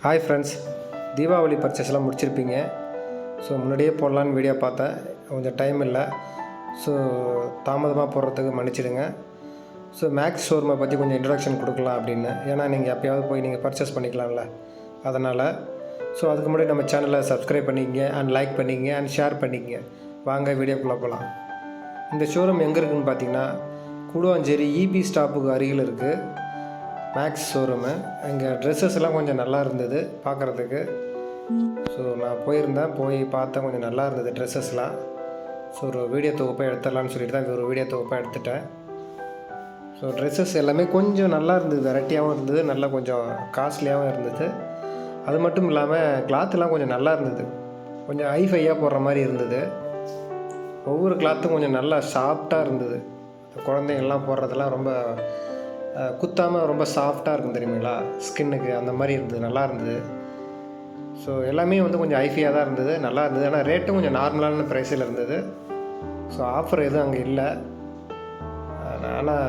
Hi friends, Deepavali பர்ச்சேஸ்லாம் முடிச்சிருப்பீங்க. So முன்னாடியே போடலான்னு வீடியோ பார்த்தேன், கொஞ்சம் டைம் இல்லை. ஸோ தாமதமாக போடுறதுக்கு மன்னிச்சிடுங்க. ஸோ மேக்ஸ் ஷோரூமை பற்றி கொஞ்சம் இன்ட்ரடக்ஷன் கொடுக்கலாம் அப்படின்னு. ஏன்னா நீங்கள் எப்போயாவது போய் நீங்கள் பர்ச்சேஸ் பண்ணிக்கலாம்ல, அதனால். ஸோ அதுக்கு முன்னாடி நம்ம சேனலை சப்ஸ்கிரைப் பண்ணிக்கங்க அண்ட் லைக் பண்ணிக்கங்க அண்ட் ஷேர் பண்ணிக்கங்க. வாங்க வீடியோக்குள்ளே போகலாம். இந்த ஷோரூம் எங்கே இருக்குதுன்னு பார்த்தீங்கன்னா, கூடுவாஞ்சேரி இபி ஸ்டாப்புக்கு அருகில் இருக்குது மேக்ஸ் ஷோரூமு. இங்கே ட்ரெஸ்ஸஸ்லாம் கொஞ்சம் நல்லா இருந்தது பார்க்குறதுக்கு. ஸோ நான் போய் பார்த்தேன், கொஞ்சம் நல்லா இருந்தது ட்ரெஸ்ஸஸ்லாம். ஸோ ஒரு வீடியோ தொகுப்பாக எடுத்துடலான்னு சொல்லிட்டு தான் ஒரு வீடியோ தொகுப்பாக எடுத்துட்டேன். ஸோ ட்ரெஸ்ஸஸ் எல்லாமே கொஞ்சம் நல்லா இருந்தது, வெரைட்டியாகவும் இருந்தது, நல்லா கொஞ்சம் காஸ்ட்லியாகவும் இருந்தது. அது மட்டும் இல்லாமல் கிளாத்துலாம் கொஞ்சம் நல்லா இருந்தது, கொஞ்சம் ஹைஃபையாக போடுற மாதிரி இருந்தது. ஒவ்வொரு கிளாத்தும் கொஞ்சம் நல்லா சாஃப்டாக இருந்தது. குழந்தைங்கள்லாம் போடுறதெல்லாம் ரொம்ப குத்தாமல் ரொம்ப சாஃப்டாக இருக்கும் தெரியுங்களா, ஸ்கின்னுக்கு அந்த மாதிரி இருந்தது, நல்லா இருந்தது. ஸோ எல்லாமே கொஞ்சம் ஹைஃபையாக தான் இருந்தது, நல்லா இருந்தது. ஆனால் ரேட்டும் கொஞ்சம் நார்மலான ப்ரைஸில் இருந்தது. ஸோ ஆஃபர் எதுவும் அங்கே இல்லை. ஆனால்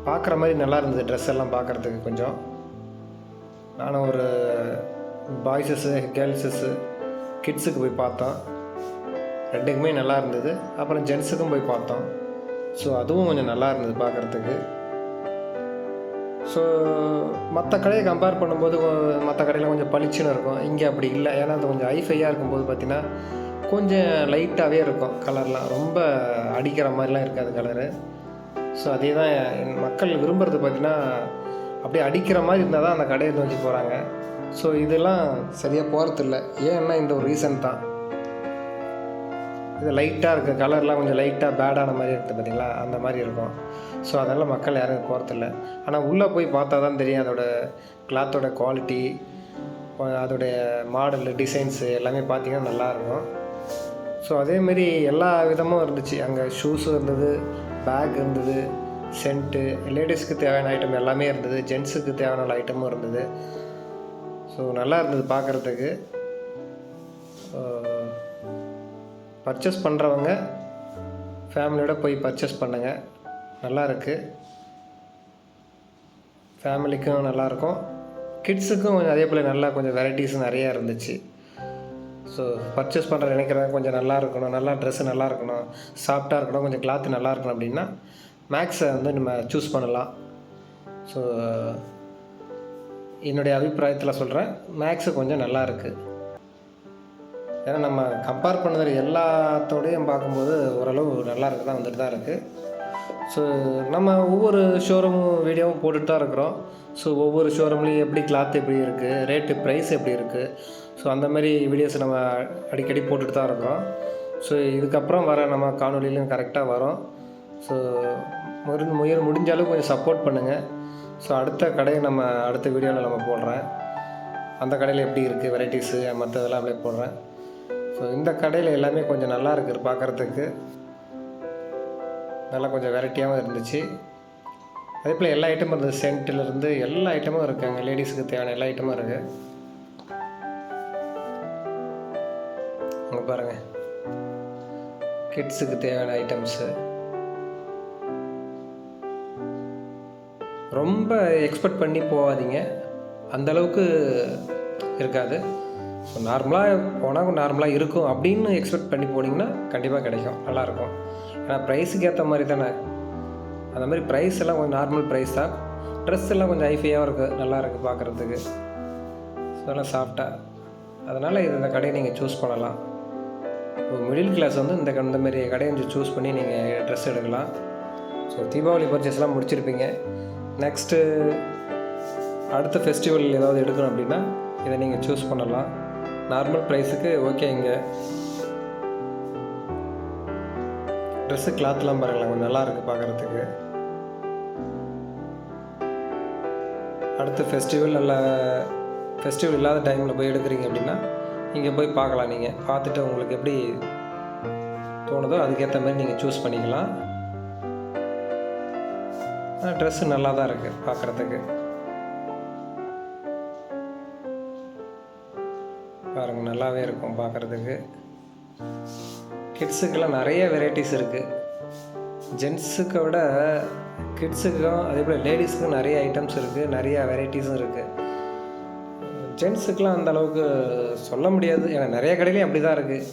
பார்க்குற மாதிரி நல்லா இருந்தது ட்ரெஸ் எல்லாம் பார்க்குறதுக்கு. கொஞ்சம் நானும் ஒரு பாய்ஸஸ்ஸு கேர்ள்ஸஸ்ஸு கிட்ஸுக்கு போய் பார்த்தோம், ரெண்டுக்குமே நல்லா இருந்தது. அப்புறம் ஜென்ஸுக்கும் போய் பார்த்தோம். ஸோ அதுவும் கொஞ்சம் நல்லா இருந்தது பார்க்குறதுக்கு. ஸோ மற்ற கடையை கம்பேர் பண்ணும்போது மற்ற கடையில் கொஞ்சம் பளிச்சுன்னு இருக்கும், இங்கே அப்படி இல்லை. ஏன்னா அது கொஞ்சம் ஹைஃபையாக இருக்கும்போது பார்த்திங்கன்னா கொஞ்சம் லைட்டாகவே இருக்கும் கலர்லாம், ரொம்ப அடிக்கிற மாதிரிலாம் இருக்காது கலரு. ஸோ அதே தான் மக்கள் விரும்புகிறது பார்த்திங்கன்னா, அப்படியே அடிக்கிற மாதிரி இருந்தால் தான் அந்த கடையை நோக்கி போகிறாங்க. ஸோ இதெல்லாம் சரியாக போகிறதில்ல. ஏன்னா இந்த ஒரு ரீசன் தான். இது லைட்டாக இருக்குது, கலர்லாம் கொஞ்சம் லைட்டாக பேடான மாதிரி இருக்குது பார்த்திங்களா, அந்த மாதிரி இருக்கும். ஸோ அதெல்லாம் மக்கள் யாரும் போகிறதில்ல. ஆனால் உள்ளே போய் பார்த்தா தான் தெரியும் அதோடய கிளாத்தோட குவாலிட்டி, அதோடைய மாடலு, டிசைன்ஸு எல்லாமே பார்த்திங்கன்னா நல்லாயிருக்கும். ஸோ அதேமாரி எல்லா விதமும் இருந்துச்சு அங்கே. ஷூஸும் இருந்தது, பேக் இருந்தது, சென்ட்டு, லேடிஸ்க்கு தேவையான ஐட்டம் எல்லாமே இருந்தது, ஜென்ஸுக்கு தேவையான ஐட்டமும் இருந்தது. ஸோ நல்லா இருந்தது பார்க்குறதுக்கு. பர்ச்சேஸ் பண்ணுறவங்க ஃபேமிலியோடு போய் பர்ச்சேஸ் பண்ணுங்கள், நல்லா இருக்குது. ஃபேமிலிக்கும் நல்லாயிருக்கும், கிட்ஸுக்கும் கொஞ்சம் அதே போல் நல்லா கொஞ்சம் வெரைட்டிஸும் நிறையா இருந்துச்சு. ஸோ பர்ச்சேஸ் பண்ணுற நினைக்கிறவங்க கொஞ்சம் நல்லா இருக்கணும், நல்லா ட்ரெஸ்ஸு நல்லா இருக்கணும், சாஃப்டாக இருக்கணும், கொஞ்சம் கிளாத்து நல்லா இருக்கணும் அப்படின்னா மேக்ஸை நம்ம சூஸ் பண்ணலாம். ஸோ என்னுடைய அபிப்பிராயத்தில் சொல்கிறேன், மேக்ஸு கொஞ்சம் நல்லா இருக்குது. ஏன்னா நம்ம கம்பேர் பண்ணுறது எல்லாத்தோடையும் பார்க்கும்போது ஓரளவு நல்லா இருக்குது தான், வந்துட்டு தான் இருக்குது. ஸோ நம்ம ஒவ்வொரு ஷோரூம் வீடியோவும் போட்டுட்டு தான் இருக்கிறோம். ஸோ ஒவ்வொரு ஷோரூம்லேயும் எப்படி கிளாத் எப்படி இருக்குது, ரேட்டு ப்ரைஸ் எப்படி இருக்குது, ஸோ அந்த மாதிரி வீடியோஸ் நம்ம அடிக்கடி போட்டுட்டு தான் இருக்கிறோம். ஸோ இதுக்கப்புறம் வர நம்ம காணொலியிலும் கரெக்டாக வரும். ஸோ முடிஞ்ச அளவுக்கு கொஞ்சம் சப்போர்ட் பண்ணுங்கள். ஸோ அடுத்த கடையை நம்ம அடுத்த வீடியோவில் நம்ம போடுறேன், அந்த கடையில் எப்படி இருக்குது வெரைட்டிஸு மற்றதெல்லாம் அப்படியே போடுறேன். ஸோ இந்த கடையில் எல்லாமே கொஞ்சம் நல்லா இருக்குது பார்க்குறதுக்கு, நல்லா கொஞ்சம் வெரைட்டியாகவும் இருந்துச்சு. அதே போல் எல்லா ஐட்டமும் இருந்தது, சென்ட்டிலேருந்து எல்லா ஐட்டமும் இருக்குது அங்கே. லேடிஸுக்கு தேவையான எல்லா ஐட்டமும் இருக்குது. அங்கே பாருங்கள், கிட்ஸுக்கு தேவையான ஐட்டம்ஸு. ரொம்ப எக்ஸ்பெக்ட் பண்ணி போகாதீங்க, அந்தளவுக்கு இருக்காது. ஸோ நார்மலாக போனால் நார்மலாக இருக்கும் அப்படின்னு எக்ஸ்பெக்ட் பண்ணி போனீங்கன்னா கண்டிப்பாக கிடைக்கும், நல்லாயிருக்கும். ஏன்னா ப்ரைஸுக்கு ஏற்ற மாதிரி தானே, அந்த மாதிரி ப்ரைஸ் எல்லாம் கொஞ்சம் நார்மல் ப்ரைஸ் தான். ட்ரெஸ் எல்லாம் கொஞ்சம் ஹைஃபையாக இருக்குது, நல்லா இருக்குது பார்க்குறதுக்கு, ஸோ எல்லாம் சாஃப்டாக. அதனால் இந்த கடையை நீங்கள் சூஸ் பண்ணலாம். ஒரு மிடில் கிளாஸ் இந்த மாதிரி கடையை கொஞ்சம் சூஸ் பண்ணி நீங்கள் ட்ரெஸ் எடுக்கலாம். ஸோ தீபாவளி பர்ச்சேஸ்லாம் முடிச்சிருப்பீங்க. நெக்ஸ்ட்டு அடுத்த ஃபெஸ்டிவல் ஏதாவது எடுக்கணும் அப்படின்னா இதை நீங்கள் சூஸ் பண்ணலாம். நார்மல் ப்ரைஸுக்கு ஓகே. இங்கே ட்ரெஸ்ஸு கிளாத்லாம் பாருங்களேன், கொஞ்சம் நல்லா இருக்குது பார்க்குறதுக்கு. அடுத்த ஃபெஸ்டிவல் இல்லாத டைமில் போய் எடுக்கிறீங்க அப்படின்னா இங்கே போய் பார்க்கலாம். நீங்கள் பார்த்துட்டு உங்களுக்கு எப்படி தோணுதோ அதுக்கேற்ற மாதிரி நீங்கள் சூஸ் பண்ணிக்கலாம். ட்ரெஸ்ஸு நல்லா தான் இருக்குது பார்க்குறதுக்கு. பாருங்கள், நல்லாவே இருக்கும் பார்க்குறதுக்கு. கிட்ஸுக்கெல்லாம் நிறைய வெரைட்டிஸ் இருக்குது. ஜென்ஸுக்கை விட கிட்ஸுக்கும் அதே போல் லேடிஸுக்கும் நிறைய ஐட்டம்ஸ் இருக்குது, நிறையா வெரைட்டிஸும் இருக்குது. ஜென்ஸுக்கெலாம் அந்த அளவுக்கு சொல்ல முடியாது. ஏன்னா நிறைய கடையிலையும் அப்படி தான் இருக்குது.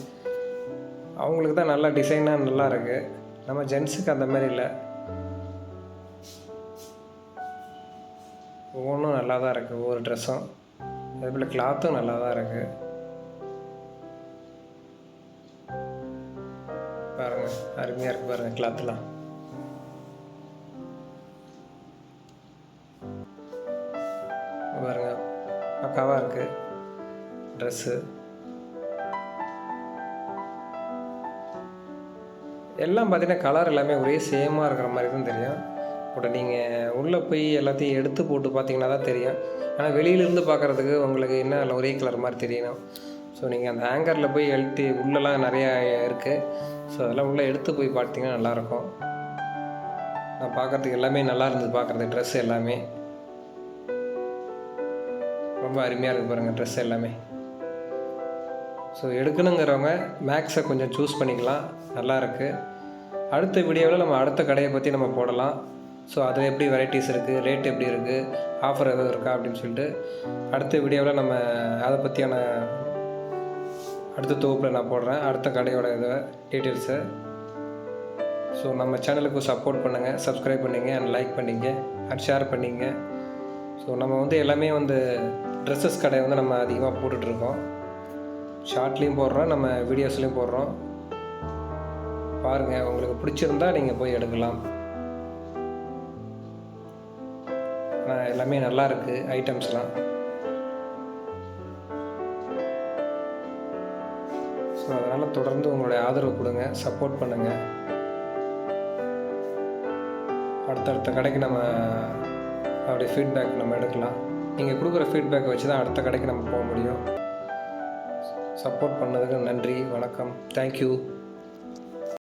அவங்களுக்கு தான் நல்லா டிசைனாக நல்லா இருக்குது. நம்ம ஜென்ஸுக்கு அந்த மாதிரி இல்லை. ஒவ்வொன்றும் நல்லா தான் இருக்குது, ஒவ்வொரு ட்ரெஸ்ஸும். அதேபோல் கிளாத்தும் நல்லா தான் இருக்குது. பாருங்கள், அருமையாக இருக்குது பாருங்கள் கிளாத்லாம். பாருங்கள், பக்காவாக இருக்குது ட்ரெஸ்ஸு. எல்லாம் பார்த்தீங்கன்னா கலர் எல்லாமே ஒரே சேமாக இருக்கிற மாதிரி தான் தெரியும். பட் நீங்கள் உள்ளே போய் எல்லாத்தையும் எடுத்து போட்டு பார்த்தீங்கன்னா தான் தெரியும். ஆனால் வெளியிலேருந்து பார்க்குறதுக்கு உங்களுக்கு என்ன அதில் ஒரே கலர் மாதிரி தெரியணும். ஸோ நீங்கள் அந்த ஹேங்கரில் போய் எழுத்து உள்ளெல்லாம் நிறையா இருக்குது. ஸோ அதெல்லாம் உள்ளே எடுத்து போய் பார்த்தீங்கன்னா நல்லாயிருக்கும். நான் பார்க்குறதுக்கு எல்லாமே நல்லா இருந்தது. பார்க்குறது ட்ரெஸ் எல்லாமே ரொம்ப அருமையாக இருக்குது பாருங்கள் ட்ரெஸ் எல்லாமே. ஸோ எடுக்கணுங்கிறவங்க மேக்ஸை கொஞ்சம் சூஸ் பண்ணிக்கலாம், நல்லா இருக்குது. அடுத்த வீடியோவில் நம்ம அடுத்த கடையை பற்றி நம்ம போடலாம். ஸோ அதில் எப்படி வெரைட்டிஸ் இருக்குது, ரேட் எப்படி இருக்குது, ஆஃபர் எதுவும் இருக்கா அப்படின்னு சொல்லிட்டு அடுத்த வீடியோவில் நம்ம அதை பற்றியான அடுத்த தொகுப்பில் நான் போடுறேன், அடுத்த கடையோட இதை டீட்டெயில்ஸை. ஸோ நம்ம சேனலுக்கு சப்போர்ட் பண்ணுங்கள், சப்ஸ்கிரைப் பண்ணிங்க அண்ட் லைக் பண்ணிங்க அண்ட் ஷேர் பண்ணிங்க. ஸோ நம்ம வந்து எல்லாமே வந்து ட்ரெஸ்ஸஸ் கடை வந்து நம்ம அதிகமாக போட்டுட்ருக்கோம். ஷார்ட்லேயும் போடுறோம், நம்ம வீடியோஸ்லேயும் போடுறோம். பாருங்கள், உங்களுக்கு பிடிச்சிருந்தா நீங்கள் போய் எடுக்கலாம். ஆனால் எல்லாமே நல்லா இருக்குது ஐட்டம்ஸ்லாம். ஸோ அதனால் தொடர்ந்து உங்களுடைய ஆதரவு கொடுங்க, சப்போர்ட் பண்ணுங்கள். அடுத்தடுத்த கடைக்கு நம்ம அப்படியே ஃபீட்பேக் நம்ம எடுக்கலாம். நீங்கள் கொடுக்குற ஃபீட்பேக்கை வச்சு தான் அடுத்த கடைக்கு நம்ம போக முடியும். சப்போர்ட் பண்ணதுக்கு நன்றி, வணக்கம், தேங்க்யூ.